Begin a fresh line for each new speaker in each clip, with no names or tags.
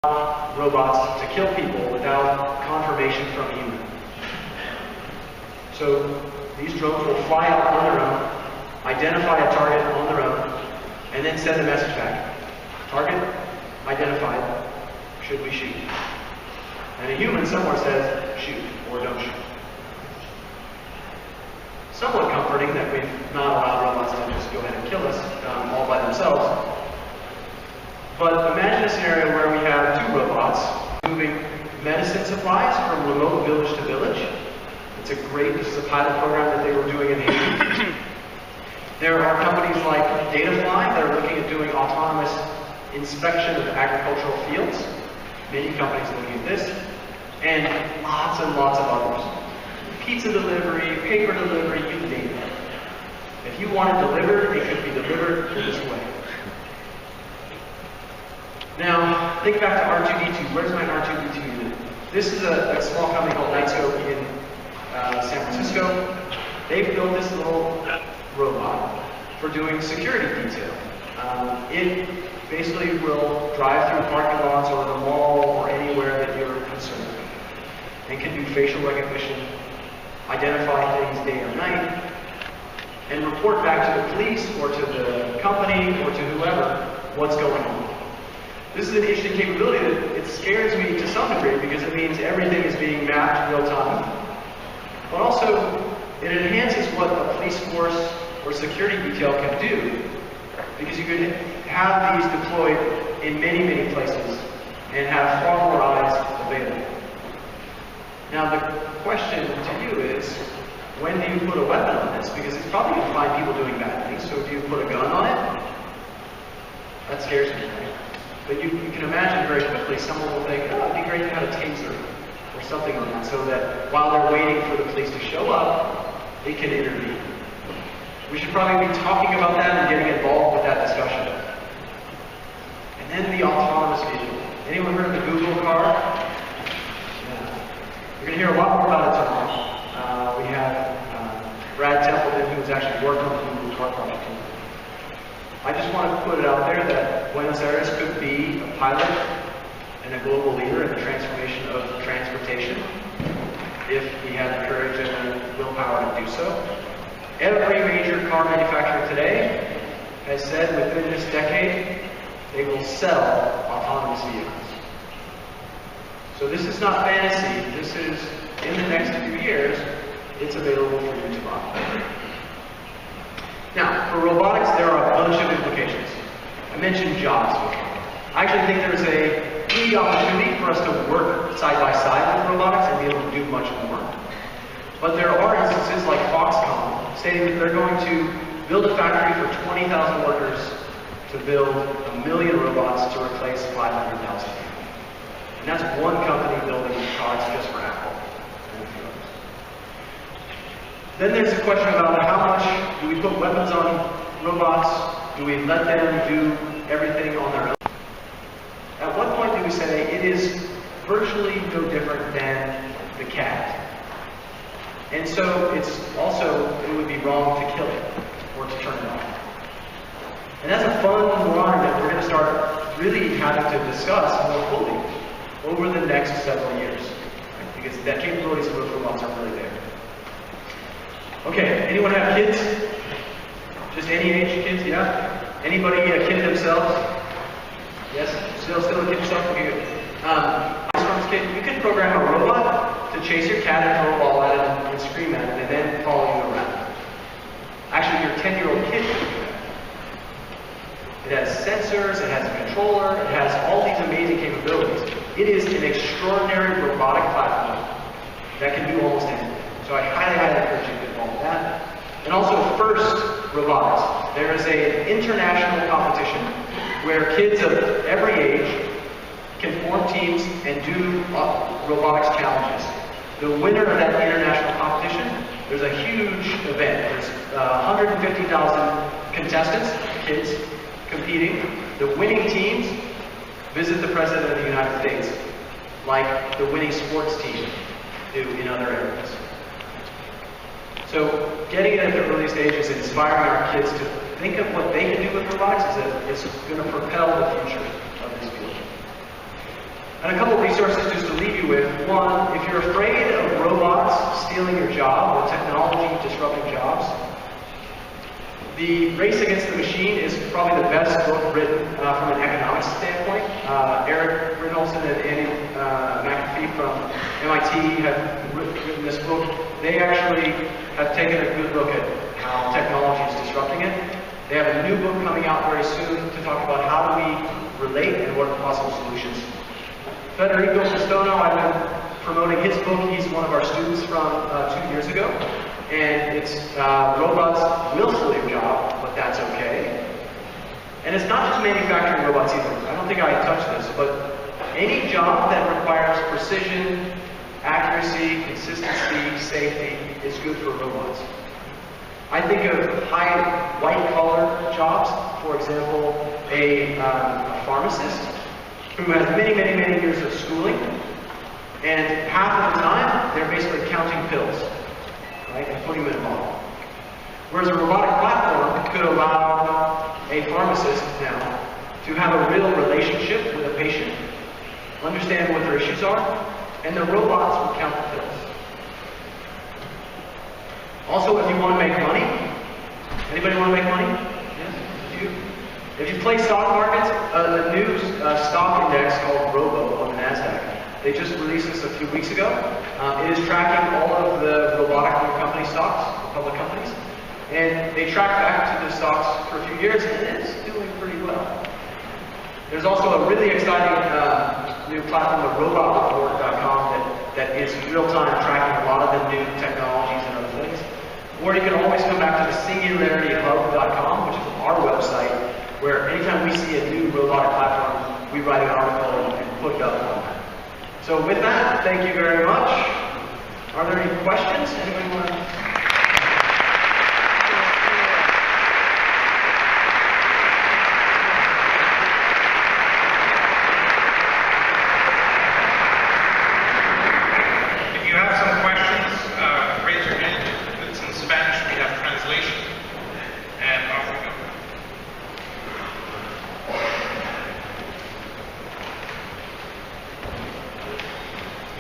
robots to kill people without confirmation from a human. So these drones will fly out on their own, identify a target on their own, and then send a message back. Target identified, should we shoot? And a human somewhere says, shoot, or don't shoot. Somewhat comforting that we've not allowed robots to just go ahead and kill us all by themselves. But imagine a scenario where we have two robots moving medicine supplies from remote village to village. This is a pilot program that they were doing in Haiti. There are companies like Datafly that are looking at doing autonomous inspection of agricultural fields. Many companies are looking at this. And lots of others. Pizza delivery, paper delivery, you name it. If you want it delivered, it could be delivered in this way. Now, think back to R2D2. Where's my R2D2 unit? This is a small company called Nitescope in San Francisco. They've built this little robot for doing security detail. It basically will drive through parking lots or the mall or anywhere that you're concerned. It can do facial recognition, identify things day or night, and report back to the police or to the company or to whoever what's going on. This is an interesting capability that it scares me to some degree because it means everything is being mapped real time. But also, it enhances what a police force or security detail can do because you could have these deployed in many places and have far more eyes available. Now the question to you is, when do you put a weapon on this? Because it's probably going to find people doing bad things, so if you put a gun on it, that scares me, right? But you can imagine very quickly someone will think, oh, it'd be great to have a taser or something like that, so that while they're waiting for the police to show up, they can intervene. We should probably be talking about that and getting involved with that discussion. And then the autonomous vehicle. Anyone heard of the Google car? Yeah. We're going to hear a lot more about it tomorrow. We have Brad Templeton, who's actually worked on the Google car project. I just want to put it out there that Buenos Aires could be a pilot and a global leader in the transformation of transportation if we had the courage and the willpower to do so. Every major car manufacturer today has said within this decade they will sell autonomous vehicles. So this is not fantasy. This is, in the next few years, it's available for you to buy. Now, for robotics, there are a bunch of implications. I mentioned jobs before. I actually think there's a huge opportunity for us to work side by side with robotics and be able to do much more. But there are instances like Foxconn stating that they're going to build a factory for 20,000 workers to build 1 million robots to replace 500,000 people. And that's one company building products just for Apple. Then there's a question about how much do we put weapons on robots? Do we let them do everything on their own? At what point do we say it is virtually no different than the cat? And so it's also, it would be wrong to kill it or to turn it off. And that's a fun line that we're going to start really having to discuss more fully over the next several years. Because the capabilities of those robots are really there. Okay, anyone have kids? Just any age kids, yeah? Anybody a kid themselves? Yes? Still a kid yourself? Okay, good. You can program a robot to chase your cat and throw a ball at it and scream at it and then follow you around. Actually, your 10-year-old kid can do that. It has sensors, it has a controller, it has all these amazing capabilities. It is an extraordinary robotic platform that can do almost anything. So I highly encourage you to get involved with that. And also FIRST Robotics. There is an international competition where kids of every age can form teams and do robotics challenges. The winner of that international competition, there's a huge event. There's 150,000 contestants, kids, competing. The winning teams visit the President of the United States, like the winning sports team do in other areas. So getting it at the early stages and inspiring our kids to think of what they can do with robotics is going to propel the future of this field. And a couple of resources just to leave you with. One, if you're afraid of robots stealing your job or technology disrupting jobs, The Race Against the Machine is probably the best book written from an economics standpoint. Eric Rinholson and Andy McAfee from MIT have written this book. They actually have taken a good look at how technology is disrupting it. They have a new book coming out very soon to talk about how do we relate and what are the possible solutions. Federico Pistono, I've been promoting his book. He's one of our students from 2 years ago. And it's robots will steal your job, but that's okay. And it's not just manufacturing robots either. I don't think I touched this, but any job that requires precision, accuracy, consistency, safety is good for robots. I think of high white-collar jobs, for example, a pharmacist who has many, many, many years of schooling, and half of the time they're basically counting pills, right, and putting them in a bottle. Whereas a robotic platform could allow a pharmacist now to have a real relationship with a patient, understand what their issues are, and the robots will count the pills. Also, if you want to make money, anybody want to make money? Yes, you. If you play stock markets, the new stock index called Robo on the NASDAQ, they just released this a few weeks ago. It is tracking all of the robotic company stocks, public companies, and they track back to the stocks for a few years, and it is doing pretty well. There's also a really exciting new platform, the robotreport.com, that is real-time tracking a lot of the new technologies and other things. Or you can always come back to the SingularityHub.com, which is our website, where anytime we see a new robotic platform, we write an article and put it up on that. So with that, thank you very much. Are there any questions? Anybody want to?
If you have some questions, raise your hand. If it's in Spanish, we have translation. And off we go.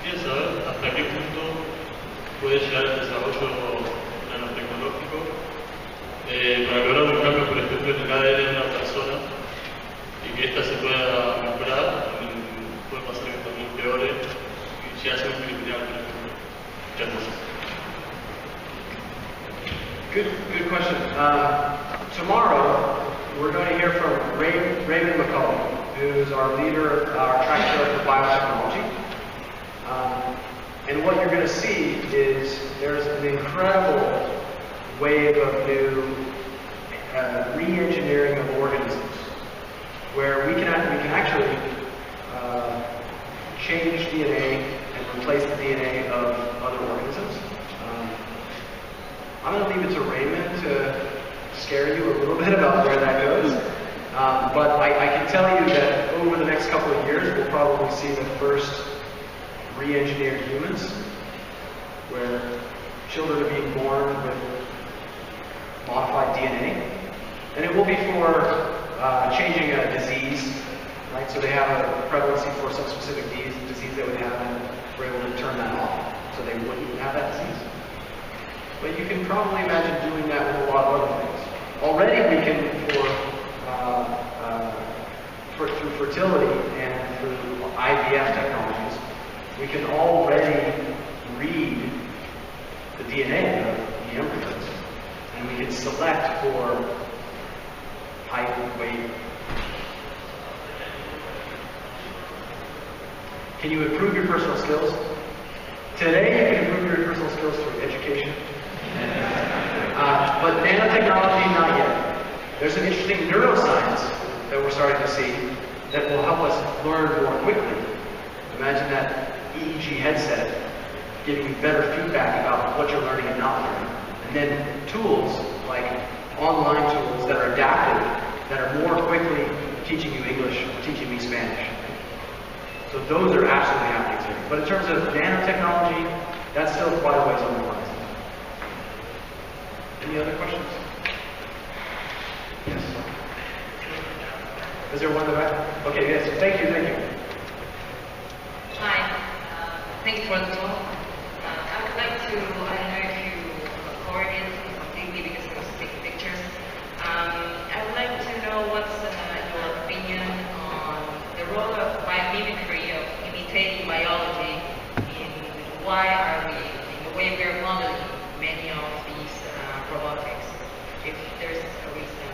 Quería saber hasta qué punto puede llegar el desarrollo nanotecnológico para lograr un cambio, por ejemplo, en el ADN de una persona y que ésta se pueda mejorar, puede pasar que también empeore y ya sea un criminal, por ejemplo. Muchas gracias.
Good question. Tomorrow, we're going to hear from Raymond McCullough, who's our leader, our track chair for biotechnology. And what you're going to see is there's an incredible wave of new re-engineering of organisms, where we can actually change DNA and replace the DNA of other organisms. I'm going to leave it to Raymond to scare you a little bit about where that goes. But I can tell you that over the next couple of years, we'll probably see the first re-engineered humans, where children are being born with modified DNA. And it will be for changing a disease, right? So they have a prevalency for some specific disease they would have, and we're able to turn that off, so they wouldn't have that disease. But you can probably imagine doing that with a lot of other things. Already we can, through fertility and through IVF technologies, we can already read the DNA of the embryos, and we can select for height, weight. Can you improve your personal skills? Today you can improve your personal skills through education. But nanotechnology, not yet. There's some interesting neuroscience that we're starting to see that will help us learn more quickly. Imagine that EEG headset giving you better feedback about what you're learning and not learning. And then tools like online tools that are adaptive, that are more quickly teaching you English, teaching me Spanish. So those are absolutely happening today. But in terms of nanotechnology, that's still quite a ways on the horizon. Any other questions? Yes. Is there one in the back? Okay, yes. Thank you, thank you.
Thank you for the talk. I would like to, I don't know if you record it completely because I was taking pictures. I would like to know what's your opinion on the role of biomimicry, of imitating biology, in why are we, in the way we are modeling many of these robotics, if there's a reason.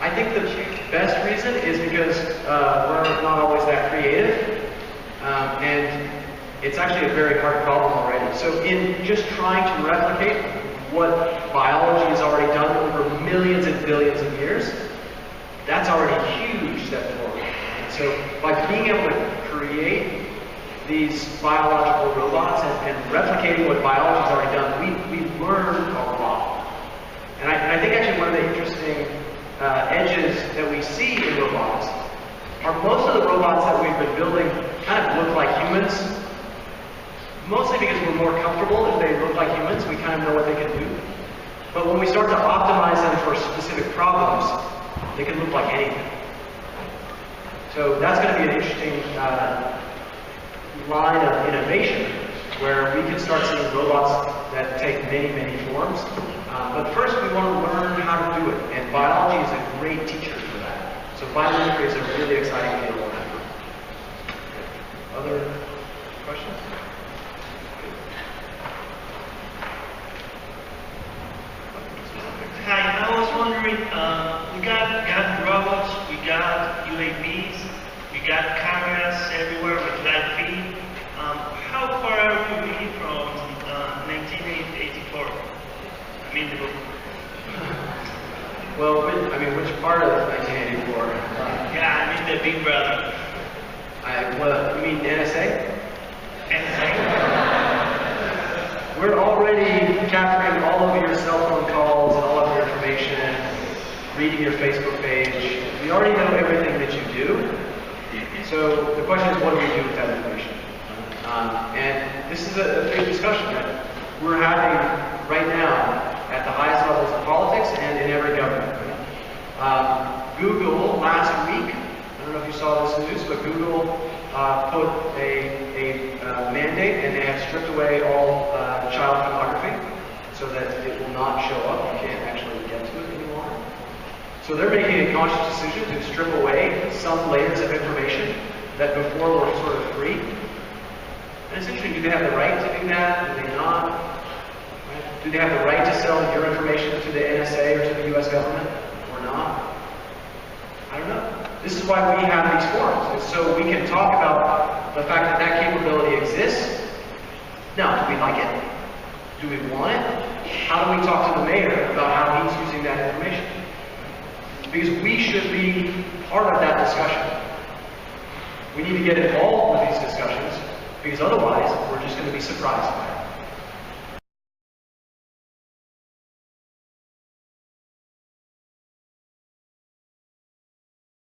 I think the best reason is because we're not always that creative, and it's actually a very hard problem already. So in just trying to replicate what biology has already done over millions and billions of years, that's already a huge step forward. And so by being able to create these biological robots and replicating what biology has already done, we learn a lot. And I think actually one of the interesting edges that we see in robotics are most of the robots that we've been building kind of look like humans, mostly because we're more comfortable if they look like humans. We kind of know what they can do. But when we start to optimize them for specific problems, they can look like anything. So that's going to be an interesting line of innovation where we can start seeing robots that take many, many forms. But first we want to learn how to do it, and biology is a great teacher for that. So biomimicry is a really exciting field. Other questions?
Hi, I was wondering, we got robots, we got UAVs, we got cameras everywhere with live feed. How far are we from 1984? I mean,
Well, I mean, which part of 1984?
yeah, I mean the Big Brother.
Well, you mean NSA?
NSA?
We're already capturing all of your cell phone calls and all of your information, reading your Facebook page. We already know everything that you do. So the question is, what do we do with that information? And this is a big discussion that we're having right now at the highest levels of politics and in every government. Google last week, I don't know if you saw this news, but Google put a mandate, and they have stripped away all child pornography so that it will not show up. You can't actually get to it anymore. So they're making a conscious decision to strip away some layers of information that before were sort of free. And it's interesting, do they have the right to do that? Do they not? Right? Do they have the right to sell your information to the NSA or to the US government or not? I don't know. This is why we have these forums, is so we can talk about the fact that that capability exists. Now, do we like it? Do we want it? How do we talk to the mayor about how he's using that information? Because we should be part of that discussion. We need to get involved with these discussions, because otherwise we're just going to be surprised by it.